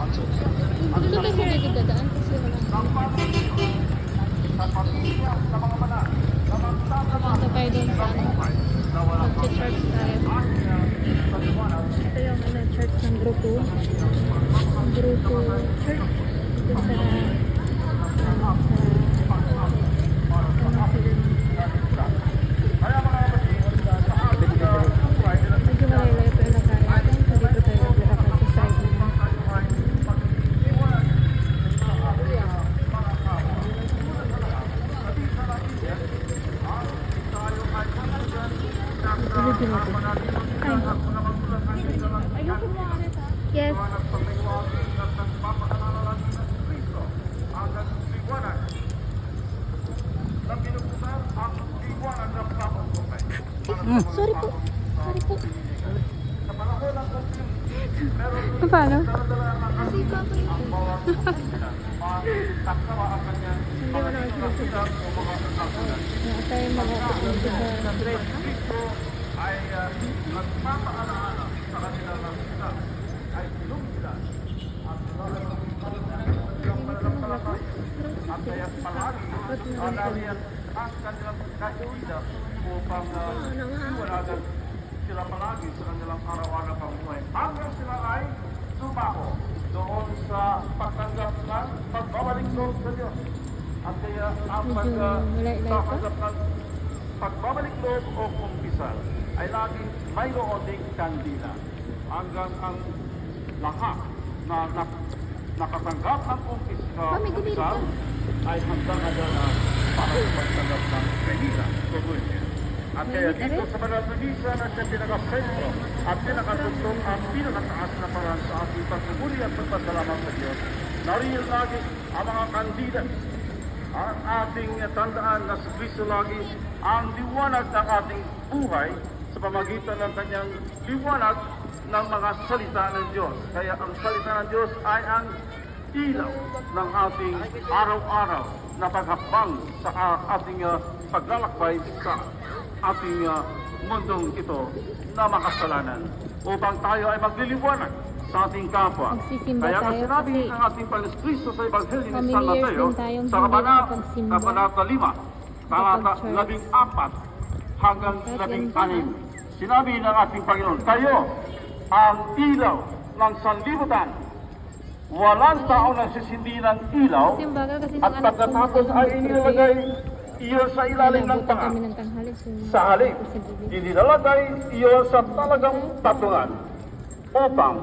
Dito tayo sa dito dadaan kasi wala. Punta tayo doon sa ano. Mag-church tayo. Ito yung ano, church ng Grupo. Grupo Church. Dito sa medyo malayo pa yung lakarin. So dito tayo naglalakad sa side na. Yes. Sorry po. Sorry po. Paano? Kasi paano? Hindi mo naman sinusunod. Kaya tayo mag-upload sa bread. Ay nagpapaalala sa kanila ng isa ay lumila at at kaya palagi alalian ang kanilang kahiwida upang iwalagan sila palagi sa kanilang araw-araw pamumuhay hanggang sila ay sumako doon sa pagtanggap ng pagbabalik loob sa Diyos. At kaya ang pagtanggap ng pagbabalik loob o kumpisal ay laging mayroon ding kandila hanggang ang lahat na nakatanggap ng kumpisal ay hanggang na para sa pagtanggap ng kandila. At kaya dito sa banal na misa na siya pinaka-sentro at pinakatutong ang pinakataas na parang sa ating pagpupuri at pagpasalamat sa Diyos. Nariyan lagi ang mga kandila. Ang ating tandaan na sa Kristo lagi ang liwanag ng ating buhay sa pamagitan ng kanyang liwanag ng mga salita ng Diyos. Kaya ang salita ng Diyos ay ang ilaw ng ating araw-araw na paghakbang sa ating paglalakbay sa ating mundong ito na makasalanan upang tayo ay magliliwanag sa ating kapwa. Kaya nga sinabi ng ating Panginoon Kristo sa Ebanghelyo ni San Mateo sa Kabanata 5, talata 14 hanggang 16. Sinabi ng ating Panginoon, kayo ang ilaw ng sanlibutan. Walang tao na sisindi ng ilaw at pagkatapos ay inilagay iyon sa ilalim ng panga. Sa halip, inilalagay iyon sa talagang tatungan upang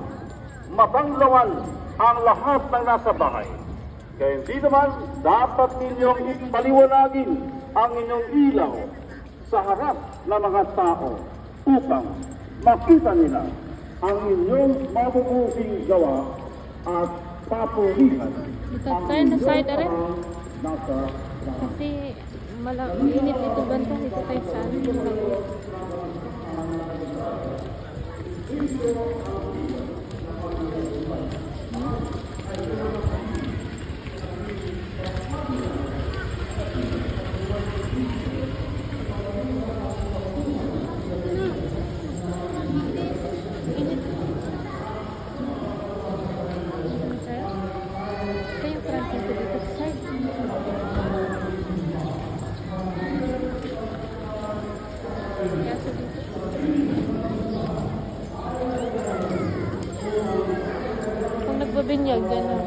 mapanglawan ang lahat ng nasa bahay. Kaya hindi naman dapat ninyong ipaliwanagin ang inyong ilaw sa harap ng mga tao upang makita nila ang inyong mabubuting gawa at papurihan ang inyong nasa bahay. Kasi mainit ito banta dito tayo sa ano. Kung nagbabinyag, gano'n.